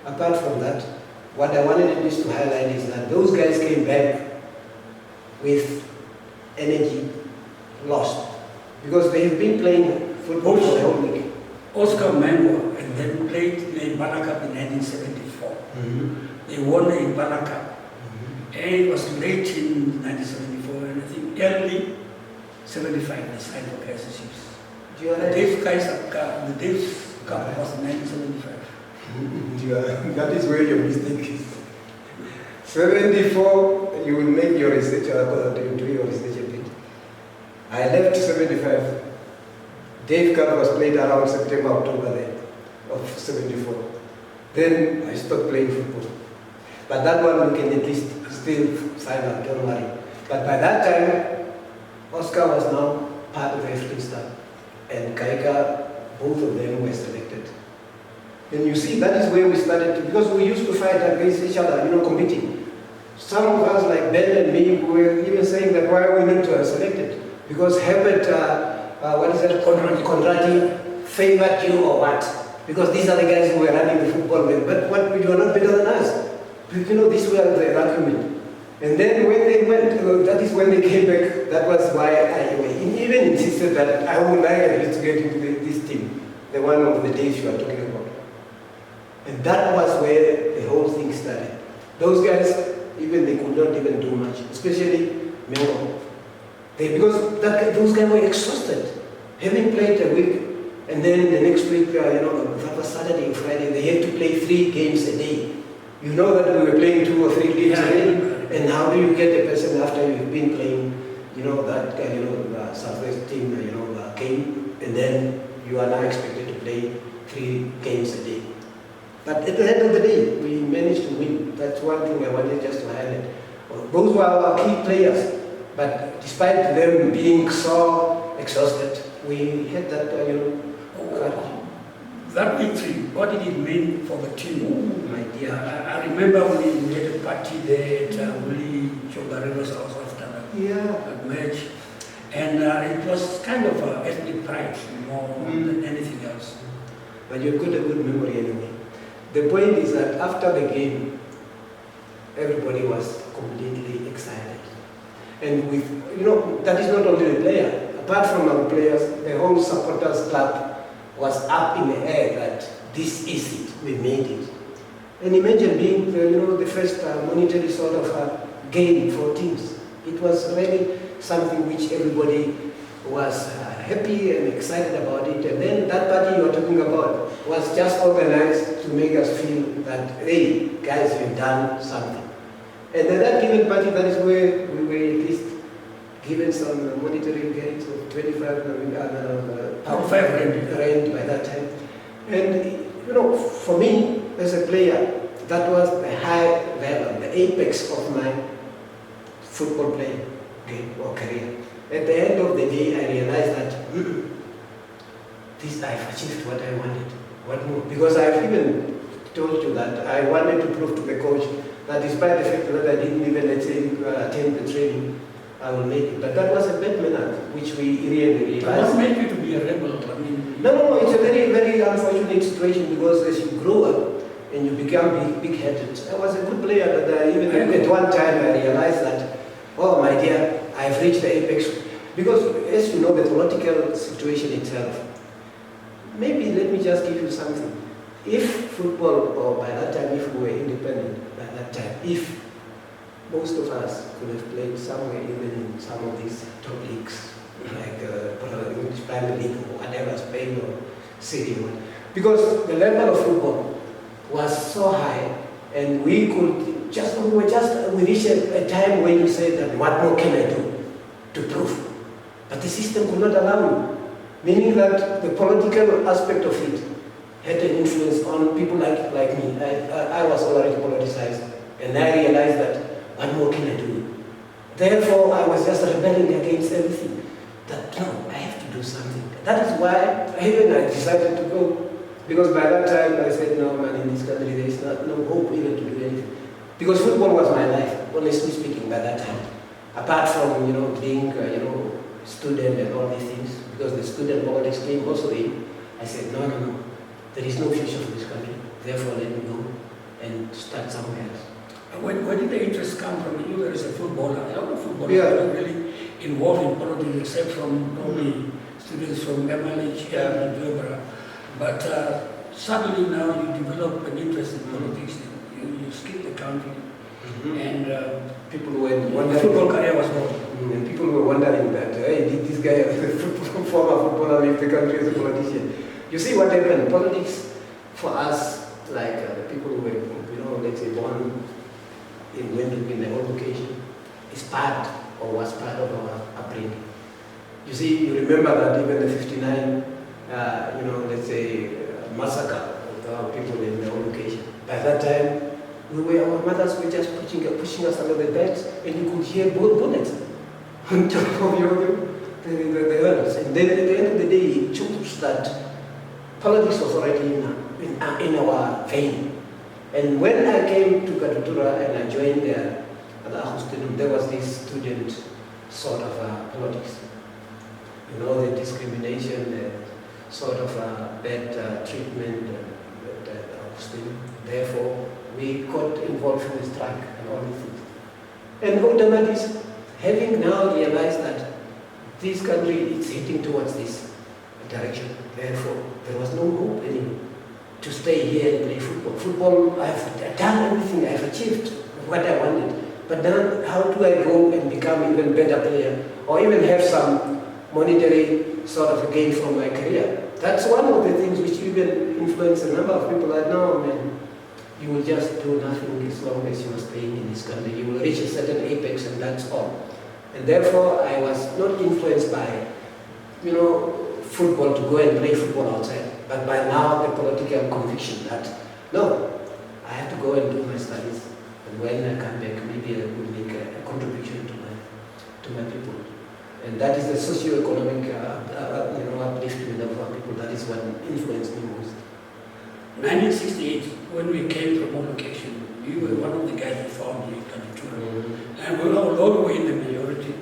apart from that, what I wanted at least to highlight is that those guys came back with energy lost because they have been playing football for the whole week. Oscar Mengwa and then played in the Impala Cup in 1974. They won the Impala Cup. And it was late in 1974 and I think early 75 they signed for Kaizer Chiefs. The Dave's Cup was in 1975. That is where your mistake is. 74, you will make your research, do your research a bit. I left 75. Dave Cup was played around September, October then, of 74. Then I stopped playing football. But that one we can at least still find out, don't worry. But by that time, Oscar was now part of the African staff. And Kaika, both of them were selected. And you see, that is where we started to, because we used to fight against each other, competing. Some of us, like Ben and me, were even saying that why are we not selected? Because Herbert, Conradi favored you or what? Because these are the guys who were running the football with. But what, you are not better than us. This was the argument. And then when they went, that is when they came back, that was why I even insisted that I would like at least to get into this team, the one of the days you are talking about. And that was where the whole thing started. Those guys, even they could not even do much, especially Melo. Because those guys were exhausted. Having played a week, and then the next week, that was Saturday and Friday, they had to play 3 games a day. You know that we were playing 2 or 3 games a day, and how do you get a person after you've been playing, the Southwest team, came, and then you are now expected to play 3 games a day. But at the end of the day, we managed to win. That's one thing I wanted just to highlight. Those were our key players, but despite them being so exhausted, we had that, That victory, what did it mean for the team? Oh, my dear. I remember when we had a party there at Willie Chogarero's house after that match. And it was kind of ethnic pride more than anything else. But you've got a good memory anyway. The point is that after the game, everybody was completely excited. And that is not only the player. Apart from our players, the whole supporters club was up in the air that this is it, we made it. And imagine being, the first monetary sort of gain for teams. It was really something which everybody was happy and excited about it. And then that party you are talking about was just organized to make us feel that, hey, guys, we've done something. And then that given party, that is where we were at least given some monetary gains of 25 rand by that time. And, for me, as a player, that was the high level, the apex of my football playing game or career. At the end of the day, I realized that I've achieved what I wanted. What more? Because I've even told you that I wanted to prove to the coach that despite the fact that I didn't even, attend the training, I will make it. But that was a bad manner, which we really realized. What made you to be a rebel? No, it's a very, very unfortunate situation because as you grow up and you become big-headed. I was a good player, but even at one time I realized that, oh my dear, I've reached the apex. Because as you know, the political situation itself, maybe let me just give you something. If football, or by that time, if we were independent, by that time, if most of us could have played somewhere, even in some of these top leagues, like English Premier League or whatever, Spain or Serie A. Because the level of football was so high, and we reached a time when you said that what more can I do to prove? But the system could not allow you. Meaning that the political aspect of it had an influence on people like me. I was already politicized, and I realized that what more can I do? Therefore, I was just rebelling against everything. That no, I have to do something. That is why I decided to go. Because by that time I said, no man, in this country there is no hope even to do anything. Because football was my life, honestly speaking, by that time. Apart from being student and all these things, because the student politics came also in, I said, no, there is no future for this country. Therefore, let me go. and start somewhere else. Where did the interest come from? You were as a footballer. A lot of footballers Yeah. are not really involved in politics except from probably students from MLH and Jobra. But suddenly now you develop an interest in politics. You skip the country. And People were the wondering. football career was born. And people were wondering that, hey, did this guy, former footballer, leave the country as a politician? You see what happened? Politics, for us, like the people who were, let's say, born in Windhoek in the old location, is part or was part of our upbringing. You see, you remember that even the 59, let's say, massacre of our people in the old location. By that time, our mothers were just pushing us under the beds, and you could hear bullets on top of the earth. And then at the end of the day, it shows that politics was already in our vein. And when I came to Katutura and I joined the Agustinum, there was this student sort of politics. The discrimination, the sort of bad treatment at Agustinum. Therefore, we got involved in the strike and all these things. And automatically, having now realized that this country is heading towards this direction, therefore, there was no hope anymore to stay here and play football. Football, I've done everything, I've achieved what I wanted. But then, how do I go and become even better player, or even have some monetary sort of gain from my career? That's one of the things which even influence a number of people. That now, man, you will just do nothing as long as you are staying in this country. You will reach a certain apex and that's all. And therefore, I was not influenced by, football to go and play football outside. But by now, the political conviction that, no, I have to go and do my studies. And when I come back, maybe I will make a contribution to my people. And that is the socio-economic, upliftment of our people. That is what influenced me most. 1968, when we came from one location, you were one of the guys who found me in Katutura. And although we were in the majority,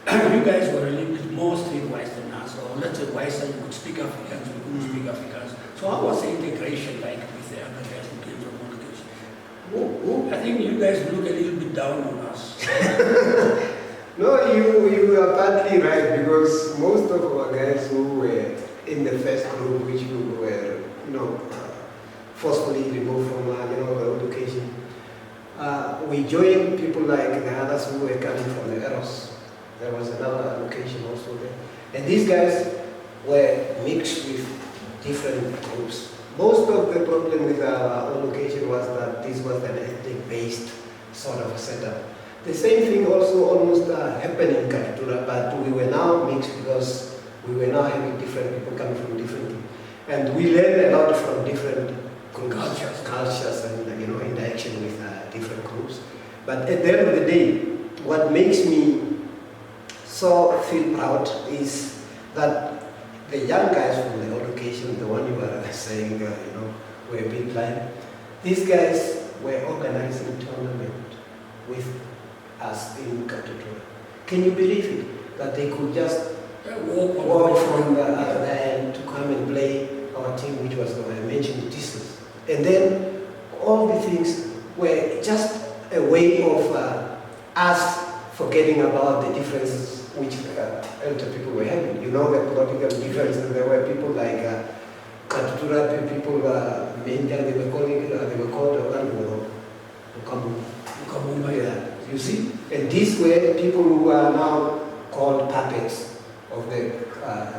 you guys were a little bit more streetwise than us, or let's say wiser, you could speak Afrikaans, we couldn't speak Afrikaans. So how was the integration like with the other guys who came from one location? I think you guys look a little bit down on us. No, you are partly right, because most of our guys who were in the first group, which we were, forcefully removed from the education, we joined people like the others who were coming from the Eros. There was another location also there. And these guys were mixed with different groups. Most of the problem with our location was that this was an ethnic-based sort of setup. The same thing also almost happened in Katutura, but we were now mixed because we were now having different people coming from different things. And we learned a lot from different cultures and interaction with different groups. But at the end of the day, what makes me so feel proud is that the young guys from the old location, the one you were saying, were a big line, these guys were organizing tournament with us in Katutura. Can you believe it? That they could just walk from the other end to come and play our team, which was, I mentioned, distance. And then all the things were just a way of us forgetting about the differences which elder people were having. The political differences. There were people like Katutura people, they were called Ukamumba. Yeah, you see? And these were people who are now called puppets of the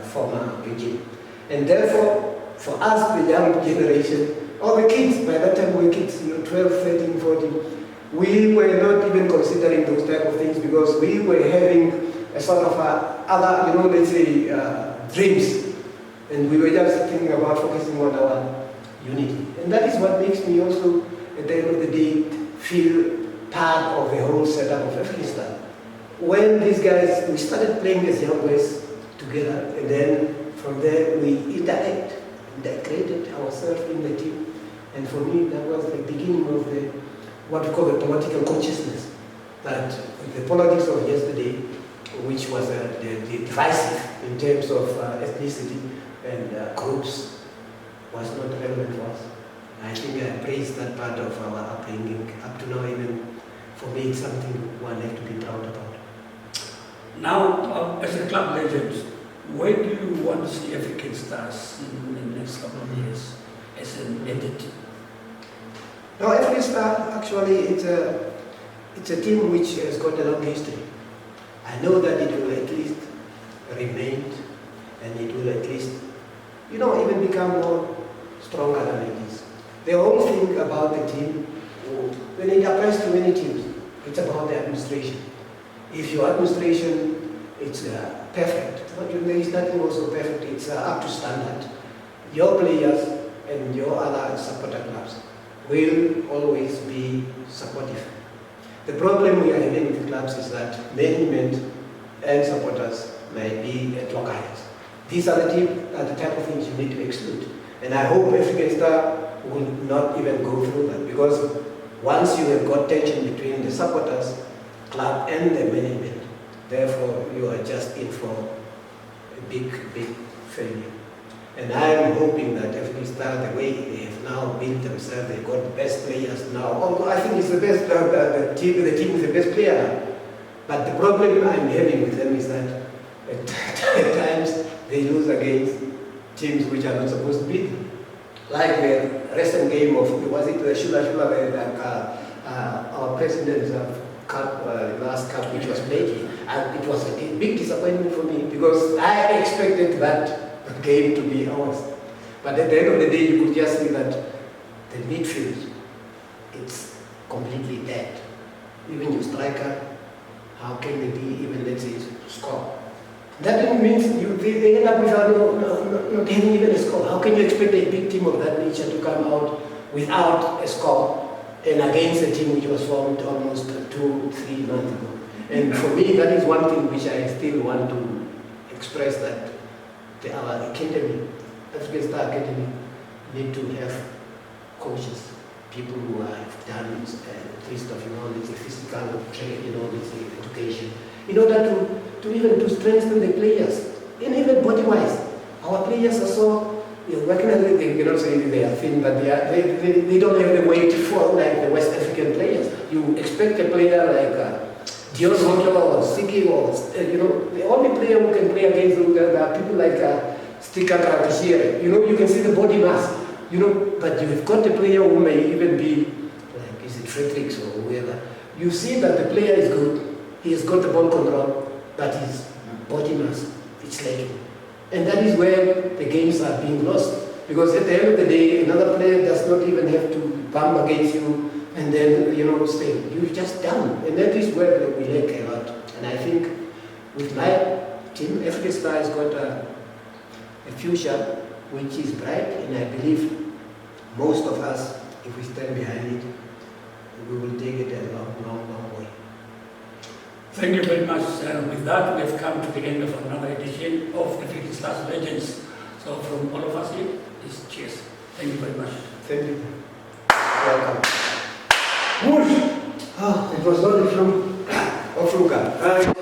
former regime. And therefore, for us, the young generation, or the kids, by that time we were kids, 12, 13, 14, we were not even considering those type of things because we were having a sort of other, let's say, dreams. And we were just thinking about focusing on our unity. And that is what makes me also, at the end of the day, feel part of the whole setup of Afghanistan. When these guys, we started playing as young boys together, and then from there we integrated ourselves in the team. And for me, that was the beginning of what we call the political consciousness. That the politics of yesterday, which was divisive in terms of ethnicity and groups, was not relevant for us. I think I praise that part of our upbringing. Up to now, even for me, it's something one have to be proud about. Now, as a club legend, where do you want to see African Stars in the next couple of years as an entity? Now, African Star, actually, it's a team which has got a long history. I know that it will at least remain, and it will at least, even become more stronger than it is. The whole thing about the team, when it applies to many teams, it's about the administration. If your administration, it's perfect, but there is nothing also perfect, it's up to standard. Your players and your other supporter clubs will always be supportive. The problem we are having with clubs is that management and supporters might be at loggerheads. These are the type of things you need to exclude. And I hope African Star will not even go through that, because once you have got tension between the supporters, club and the management, therefore you are just in for a big failure. And I am hoping that African Star, the way they have now built themselves, they've got the best players now. Although I think it's the best, the team with the best player. But the problem I'm having with them is that at times they lose against teams which are not supposed to beat them. Like the recent game of, was it the Shula, our president's cup, last cup which was played. It was a big disappointment for me, because I expected that game to be ours. But at the end of the day, you could just see that the midfield, it's completely dead. Even your striker, how can they be even, let's say, score? That means they end up without not having even a score. How can you expect a big team of that nature to come out without a score and against a team which was formed almost 2-3 months ago? And for me, that is one thing which I still want to express, that our academy, African Star Academy, need to have coaches, people who have done at least of let's say physical training, let's say education, in order to even to strengthen the players, and even body-wise. Our players are so working as they cannot say they are thin, but they don't have the weight for like the West African players. You expect a player like Dion Hojo or Siki or the only player who can play against them are people like Stika Karakashire. You can see the body mass. But you've got a player who may even be like, is it Fredericks or whoever. You see that the player is good. He has got the ball control, but his body mass, it's lacking. And that is where the games are being lost. Because at the end of the day, another player does not even have to bump against you and then, stay. You're just down. And that is where we lack a lot. And I think with my team, African Star has got a future which is bright, and I believe most of us, if we stand behind it, we will take it a long way. Thank you very much. With that, we have come to the end of another edition of African Stars Legends. So from all of us here, is cheers. Thank you very much. Thank you. Welcome. It was not